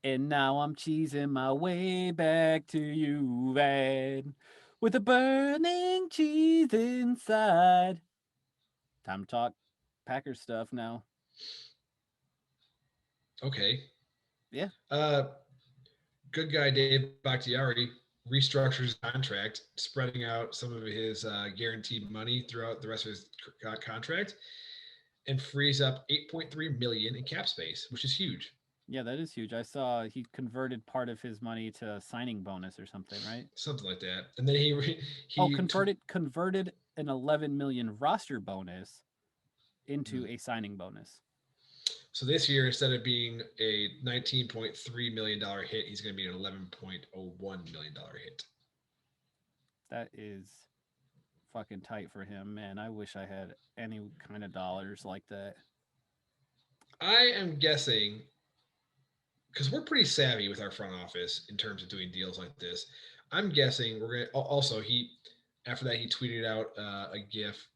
And now I'm cheesing my way back to you, Van, with a burning cheese inside. Time to talk Packers stuff now. Okay. Yeah. Uh, good guy Dave Bakhtiari restructures his contract, spreading out some of his guaranteed money throughout the rest of his contract, and frees up 8.3 million in cap space, which is huge. Yeah, that is huge. I saw he converted part of his money to signing bonus or something, right? Something like that. And then he Oh, he converted an 11 million roster bonus into hmm. a signing bonus. So this year, instead of being a $19.3 million hit, he's going to be an $11.01 million hit. That is fucking tight for him, man. I wish I had any kind of dollars like that. I am guessing because we're pretty savvy with our front office in terms of doing deals like this. I'm guessing we're gonna. Also, he after that he tweeted out a GIF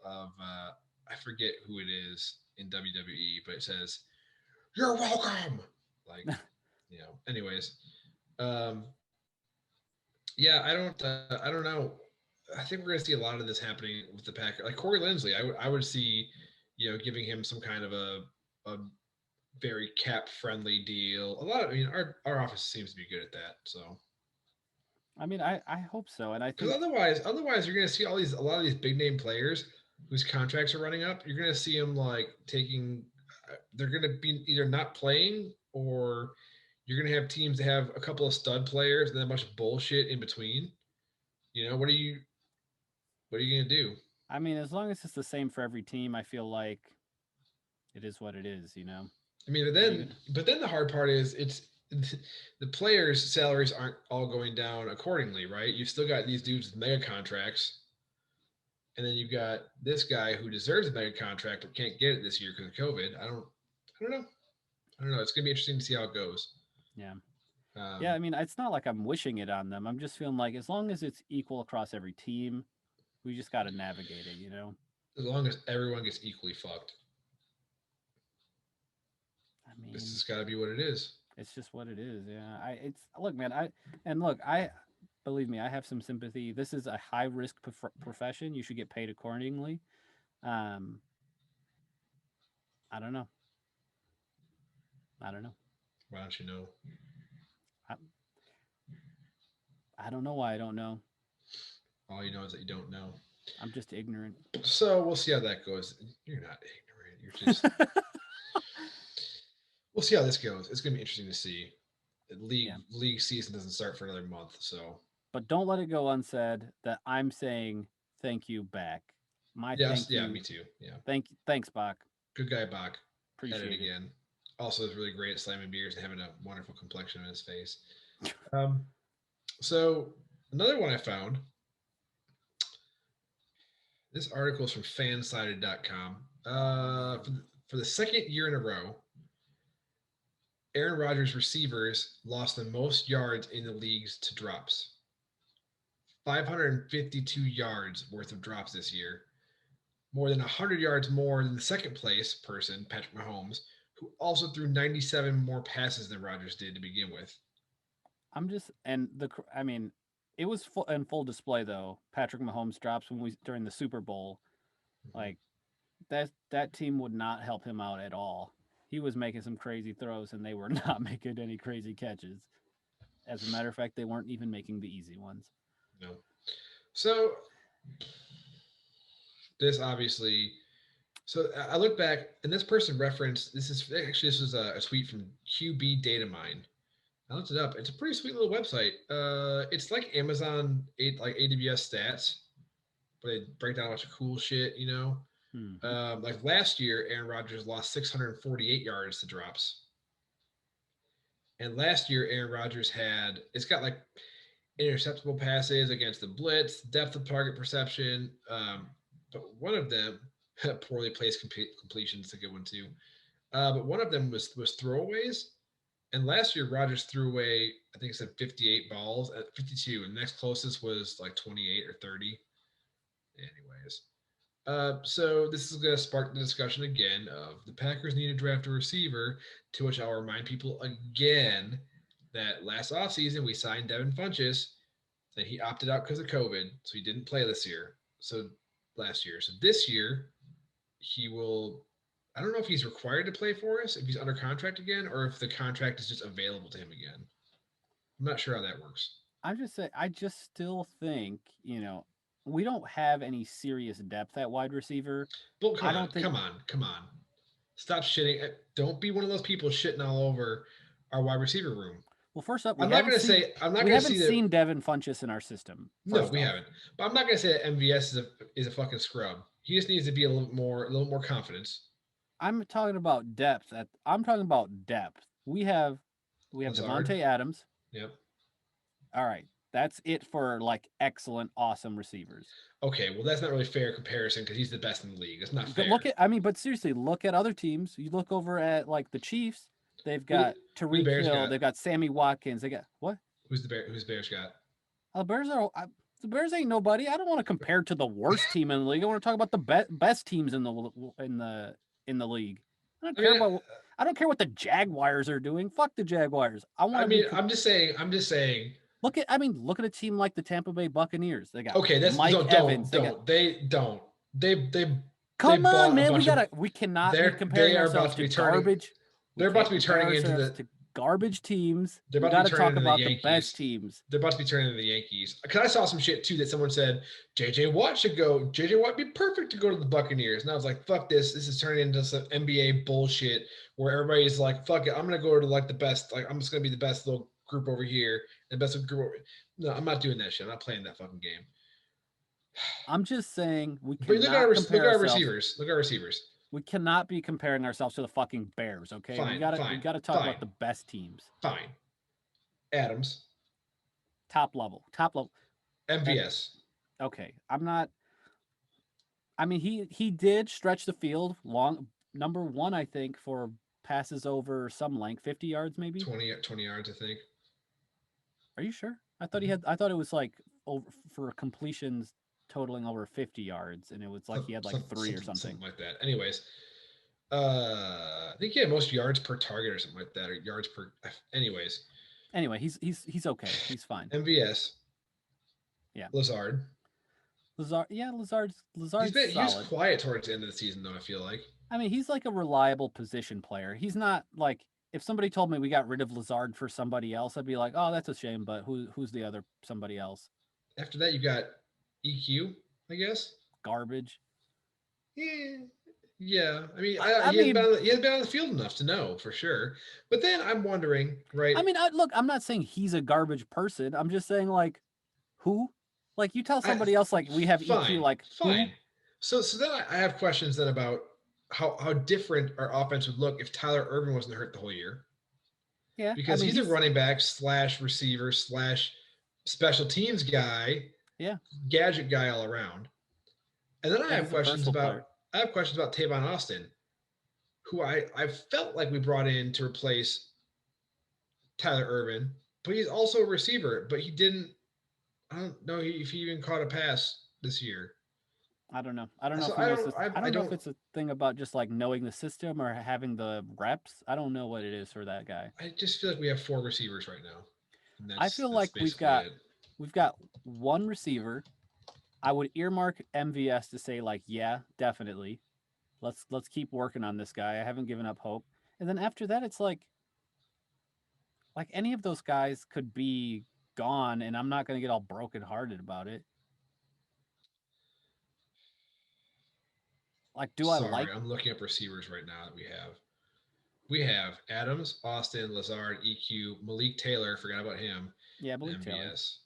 of I forget who it is in WWE, but it says "You're welcome." Like, Anyways, um, yeah, I don't know. I think we're gonna see a lot of this happening with the Packers. Like Corey Linsley, I would see, giving him some kind of a very cap friendly deal. A lot of, our office seems to be good at that. So, I mean, I hope so, and I because think otherwise, you're going to see a lot of these big name players whose contracts are running up. You're going to see them like taking. They're going to be either not playing, or you're going to have teams that have a couple of stud players and then a bunch of bullshit in between. What are you going to do? I mean, as long as it's the same for every team, I feel like it is what it is. I mean, but What are you then gonna? but then the hard part is it's the players' salaries aren't all going down accordingly, right? You've still got these dudes with mega contracts, and then you've got this guy who deserves a mega contract but can't get it this year because of COVID. I don't know. I don't know. It's gonna be interesting to see how it goes. Yeah, yeah. Um, I mean, it's not like I'm wishing it on them. I'm just feeling like as long as it's equal across every team, we just got to navigate it. as long as everyone gets equally fucked, I this mean, has got to be what it is. it's just what it is. Yeah. It's look, man. I believe me. I have some sympathy. This is a high risk profession. You should get paid accordingly. Um, I don't know. I don't know. Why don't you know? I, I don't know why I don't know. All you know is that you don't know. I'm just ignorant. So we'll see how that goes. You're not ignorant. You're just. We'll see how this goes. It's gonna be interesting to see. Yeah. League season doesn't start for another month, so But don't let it go unsaid that I'm saying thank you back. My yes, thank yeah, me you. too. Yeah, Thanks, Bach. good guy Bach at it Appreciate it. again. Also, is really great at slamming beers and having a wonderful complexion in his face. Um, so another one I found. This article is from fansided.com. Oh no. For the second year in a row, Aaron Rodgers receivers lost the most yards in the leagues to drops. 552 yards worth of drops this year, more than 100 yards more than the second place person, Patrick Mahomes, who also threw 97 more passes than Rodgers did to begin with. I'm just and the I mean, it was full in full display though. Patrick Mahomes drops when we during the Super Bowl. Mhm. Like that team would not help him out at all. He was making some crazy throws and they were not making any crazy catches. As a matter of fact, they weren't even making the easy ones. No. So this obviously. So I look back, and this person referenced. This was a tweet from QB Datamine. I looked it up. It's a pretty sweet little website. It's like Amazon, like AWS stats, but they break down a bunch of cool shit. Hmm. Like last year, Aaron Rodgers lost 648 yards to drops, and last year Aaron Rodgers had it's got like interceptable passes against the blitz, depth of target perception. But one of them, poorly placed completions, is a good one too. But one of them was throwaways. And last year, Rodgers threw away, I think it said 58 balls at 52, and the next closest was like 28 or 30. Anyways, So this is going to spark the discussion again of the Packers need to draft a receiver, to which I'll remind people again that last offseason we signed Devin Funchess, then he opted out because of COVID, so he didn't play this year. So last year. So this year he will. I don't know if he's required to play for us, if he's under contract again, or if the contract is just available to him again. I'm not sure how that works. I'm just saying, I just still think, we don't have any serious depth at wide receiver. But come I on, don't think. come on, come on. Stop shitting. Don't be one of those people shitting all over our wide receiver room. Well, first up, I'm not gonna say I'm not we gonna haven't see that. seen Devin Funchess in our system. No, First we off, haven't. But I'm not gonna say that MVS is a fucking scrub. He just needs to be a little more confidence. I'm talking about depth. I'm talking about depth. We have Lazard. Devonte Adams. Yep. All right, that's it for like excellent, awesome receivers. Okay, well that's not really fair comparison because he's the best in the league. That's not Look fair. at, I mean, but seriously, look at other teams. You look over at like the Chiefs. They've Who got who the Tariq Bears Hill. got? They've got Sammy Watkins. They got what? Who's Bears got? The Bears are. The Bears ain't nobody. I don't want to compare to the worst team in the league. I want to talk about the best teams in the league. I don't I care mean, about. I don't care what the Jaguars are doing. Fuck the Jaguars. I want I to be. mean, I'm just saying. I'm just saying. Look at. I mean, look at a team like the Tampa Bay Buccaneers. They got Okay, that's Mike Evans. They got. don't. They Come on, bought a man. bunch of. We cannot be They comparing are about ourselves to to be turning. garbage. We They're about can't to be compare turning into ourselves the. to garbage teams. They're We about to got be to turning talk into the about the best Yankees. teams. They're about to be turning into the Yankees. Because I saw some shit too that someone said JJ Watt should go. JJ Watt would be perfect to go to the Buccaneers. And I was like, fuck this. This is turning into some NBA bullshit where everybody's like, fuck it. I'm gonna go to like the best. Like I'm just gonna be the best little group over here and the best group. No, I'm not doing that shit. I'm not playing that fucking game. I'm just saying we But cannot look compare at our ourselves. receivers. Look at our receivers. We cannot be comparing ourselves to the fucking Bears, okay? We Fine, got to we fine, got to talk fine, about the best teams. fine. Adams, Top level. Top level. And MVS, okay, I'm not. I mean, he did stretch the field long. Number 1, I think, for passes over some length, 50 yards maybe. 20 yards, I think. Are you sure? I thought it was like over for completions totaling over 50 yards, and it was like he had like 3 or something. Something like that. Anyways, I think he had most yards per target or something like that, or yards per. Anyways, Anyway, he's okay. He's fine. MVS, Yeah. Lazard. Lazard, yeah, Lazard's He was solid. quiet towards the end of the season though. I feel like I mean, he's like a reliable position player. He's not like if somebody told me we got rid of Lazard for somebody else, I'd be like, oh, that's a shame. But who's the other somebody else? after that you got EQ, I guess. Garbage. Yeah, yeah. I mean, I mean, he hasn't been on the field enough to know for sure. But then I'm wondering, right? look, I'm not saying he's a garbage person. I'm just saying like, who? Like you tell I somebody else like we have EQ, fine, like who? fine. So then I have questions then about how different our offense would look if Tyler Irvin wasn't hurt the whole year, Yeah, I because mean he's a running back slash receiver slash special teams guy, yeah, gadget guy all around. And then yeah, he's a versatile player. I have questions about Tavon Austin, who I felt like we brought in to replace Tyler Irvin, but he's also a receiver. But he didn't. I don't know if he even caught a pass this year. I don't know. I don't know So if he knows this. I I don't know if don't it's a thing about just like knowing the system or having the reps. I don't know what it is for that guy. I just feel like we have four receivers right now, and I feel that's like we've basically got it. we've got one receiver. I would earmark MVS to say like, yeah, definitely. Let's keep working on this guy. I haven't given up hope. And then after that, it's like any of those guys could be gone, and I'm not gonna get all brokenhearted about it. Like, do I Sorry, like? I'm looking up receivers right now that we have. We have Adams, Austin, Lazard, EQ, Malik Taylor. Forgot about him. Yeah, Malik Taylor. MVS,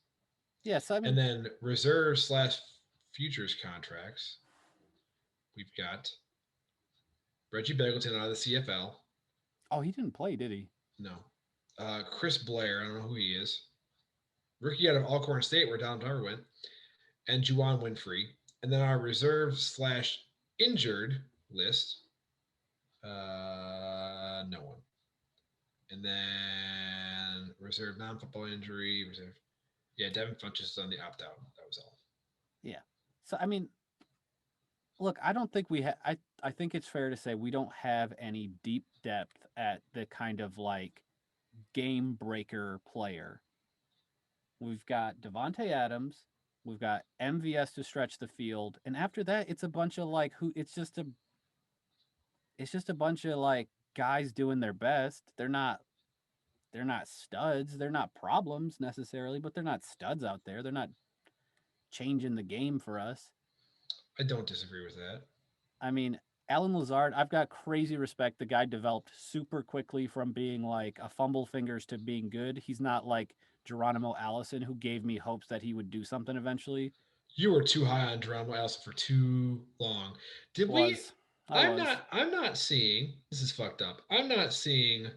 Yes, I and mean, then reserve slash futures contracts. We've got Reggie Beggleton out of the CFL. oh, he didn't play, did he? No. Chris Blair. I don't know who he is. Rookie out of Alcorn State, where Don Tarver went, and Juwan Winfrey. And then our reserve slash injured list. No one. And then reserve non-football injury. Reserve. Yeah, Devin Funches is on the opt-out. That was all. Yeah. So I mean, look, I don't think we have. I think it's fair to say we don't have any deep depth at the kind of like game breaker player. We've got Devonte Adams, we've got MVS to stretch the field, and after that, it's a bunch of like who. It's just a bunch of like guys doing their best. They're not studs. They're not problems necessarily, but they're not studs out there. They're not changing the game for us. I don't disagree with that. I mean, Alan Lazard, I've got crazy respect. The guy developed super quickly from being like a fumble fingers to being good. He's not like Geronimo Allison, who gave me hopes that he would do something eventually. You were too high on Geronimo Allison for too long. Did we? Was I I'm was not. I'm not seeing. This is fucked up. I'm not seeing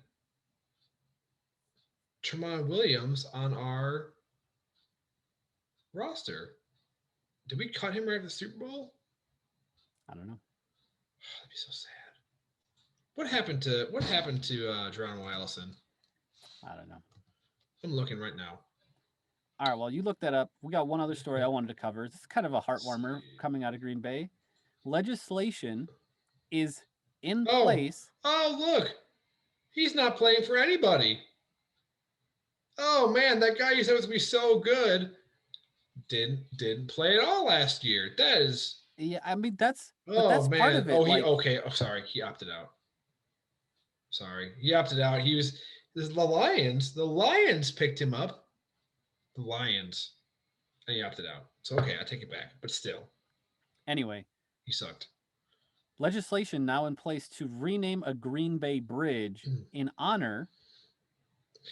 Tremont Williams on our roster. Did we cut him right after the Super Bowl? I don't know. That'd be so sad. What happened to Geronimo Allison? I don't know. I'm looking right now. All right, well, you look that up. We got one other story I wanted to cover. It's kind of a Let's heartwarmer see. coming out of Green Bay. Legislation is in Oh, place. oh, look, he's not playing for anybody. Oh man, that guy you said was gonna be so good didn't play at all last year. That is. Yeah, I mean but Oh that's part man. of Oh, it. he Like, okay. Oh, sorry, he opted out. Sorry, he opted out. He was this is the Lions. The Lions picked him up. The Lions, and he opted out. So okay, I take it back. But still, anyway, he sucked. legislation now in place to rename a Green Bay bridge in honor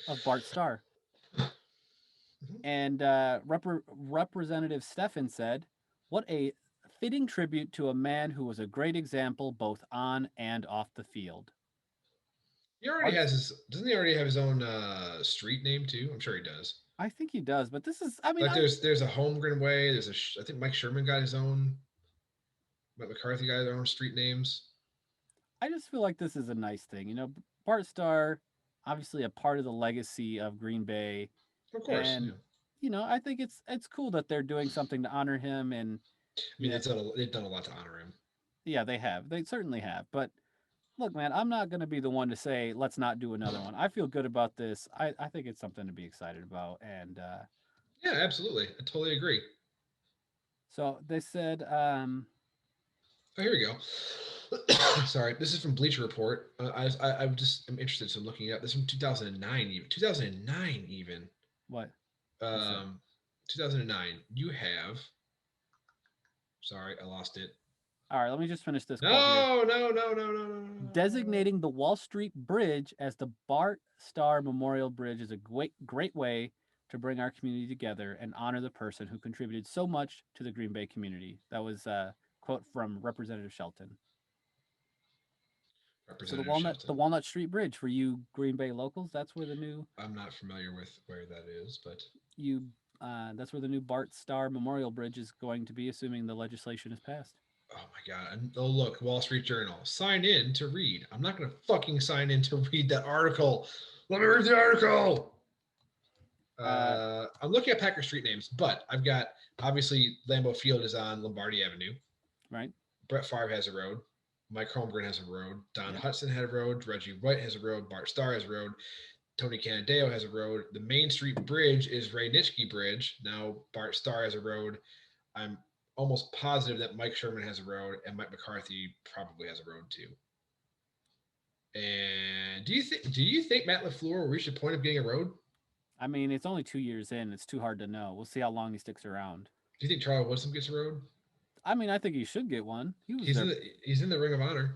of Bart Starr. And Representative Steffen said, "What a fitting tribute to a man who was a great example both on and off the field." He already Bart, has his. Doesn't he already have his own street name too? I'm sure he does. I think he does, but this is, I mean, Like there's a Holmgren way. There's I think Mike Sherman got his own. Mike McCarthy got their own street names. I just feel like this is a nice thing. You know, Bart Starr, obviously a part of the legacy of Green Bay, Of course, and yeah. I think it's cool that they're doing something to honor him, and I you mean, know, they've done a lot to honor him. yeah, they have, they certainly have. But look, man, I'm not going to be the one to say let's not do another one. I feel good about this. I think it's something to be excited about, and Yeah, absolutely. I totally agree. so they said, Oh, here we go. Sorry, this is from Bleacher Report. I just am interested, so I'm looking it up. This is from 2009, even 2009, even what you said. um, 2009. You have. Sorry, I lost it. All right, let me just finish this quote here. No, no, no, no, no, no, no. Designating the Wall Street Bridge as the Bart Starr Memorial Bridge is a great way to bring our community together and honor the person who contributed so much to the Green Bay community. That was a quote from Representative Shelton. So Representative The Shelton. Walnut Street Bridge for you Green Bay locals. I'm not familiar with where that is, but You that's where the new Bart Starr Memorial Bridge is going to be, assuming the legislation is passed. oh my god! Oh look, Wall Street Journal. Sign in to read. I'm not gonna fucking sign in to read that article. Let me read the article. Uh, I'm looking at Packer street names, but I've got obviously Lambeau Field is on Lombardi Avenue. right? Brett Favre has a road. Mike Holmgren has a road. Don Yep. Hudson had a road. Reggie White has a road. Bart Starr has a road. Tony Canadeo has a road. The Main Street Bridge is Ray Nitschke Bridge. Now Bart Starr has a road. I'm almost positive that Mike Sherman has a road, and Mike McCarthy probably has a road too. And do you think Matt LaFleur will reach the point of getting a road? I mean, it's only 2 years in. It's too hard to know. We'll see how long he sticks around. Do you think Charles Woodson gets a road? I mean, I think he should get one. He was He's in there. the Ring of Honor.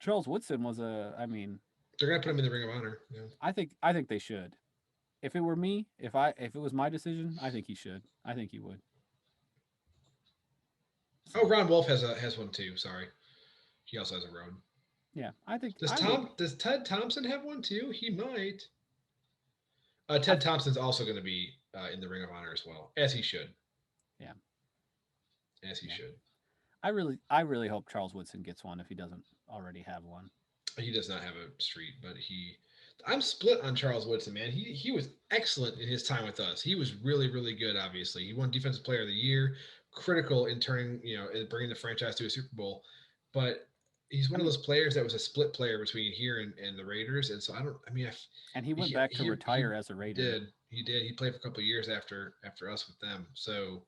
Charles Woodson was a. I mean, They're gonna put him in the Ring of Honor. Yeah. I think they should. If it were me, if it was my decision, I think he should. I think he would. Oh, So Ron Wolf has one too. Sorry, he also has a road. yeah, I think Does I would. Tom? Does Ted Thompson have one too? He might. Ted I've, Thompson's also going to be in the Ring of Honor as well, as he should. yeah, As he yeah. should. I really hope Charles Woodson gets one if he doesn't already have one. He does not have a street, but he. I'm split on Charles Woodson, man. He was excellent in his time with us. He was really really good. Obviously, he won Defensive Player of the Year. critical in turning, in bringing the franchise to a Super Bowl. But he's I one of mean, those players that was a split player between here and the Raiders. And so I don't, I mean, if and he went he, back to he, retire he as a Raider. did, he played for a couple of years after us with them. So,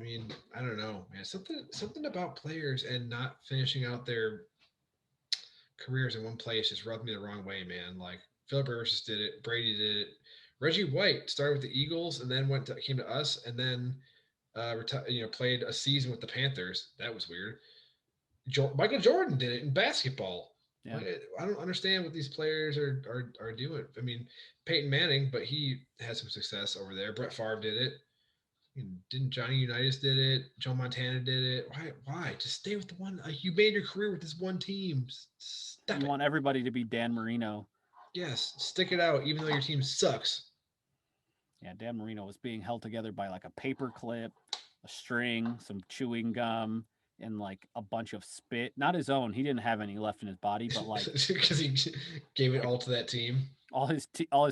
I mean, I don't know, man. Something about players and not finishing out their careers in one place just rubbed me the wrong way, man. Like Philip Rivers just did it, Brady did it. Reggie White started with the Eagles and then came to us and then played a season with the Panthers. That was weird. Michael Jordan did it in basketball. Yeah. Like, I don't understand what these players are doing. I mean, Peyton Manning, but he had some success over there. Brett Favre did it. Didn't Johnny Unitas did it? Joe Montana did it. Why? Why? Just stay with the one. Like, you made your career with this one team. Stop You it. want everybody to be Dan Marino. Yes, stick it out, even though your team sucks. Yeah, Dan Marino was being held together by like a paper clip, a string, some chewing gum, and like a bunch of spit. Not his own. He didn't have any left in his body, but Because he gave it like all to that team, all his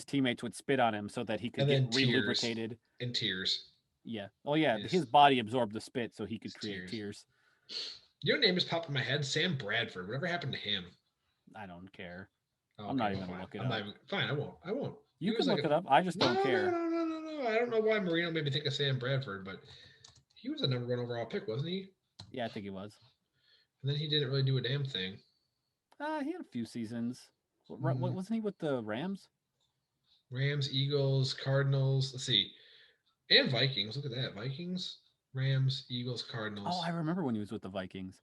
teammates would spit on him so that he could and get then tears relubricated. and tears. Yeah. Oh yeah, Yes, his body absorbed the spit so he could it's create tears. tears. Your name just popped in my head. Sam Bradford. Whatever happened to him? I don't care. Oh, I'm okay, not well, even gonna fine. look it I'm not up. even fine. I won't. I won't. He You was can like a look it up. I just no, don't no, no, care. no, no, no, no. I don't know why Marino made me think of Sam Bradford, but he was a number one overall pick, wasn't he? Yeah, I think he was. And then he didn't really do a damn thing. He had a few seasons. What Mm, wasn't he with the Rams? Rams, Eagles, Cardinals. Let's see, and Vikings. Look at that. Vikings, Rams, Eagles, Oh, I Cardinals. remember when he was with the Vikings.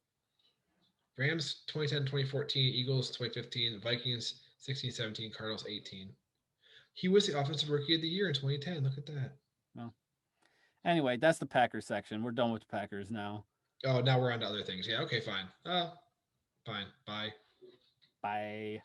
Rams 2010, 2014, Eagles 2015, Vikings 16, 17, Cardinals 18. He was the offensive rookie of the year in 2010. Look at that. Well, anyway, that's the Packers section. We're done with the Packers now. Oh, now we're on to other things. Yeah, okay, fine. Fine. Bye. Bye.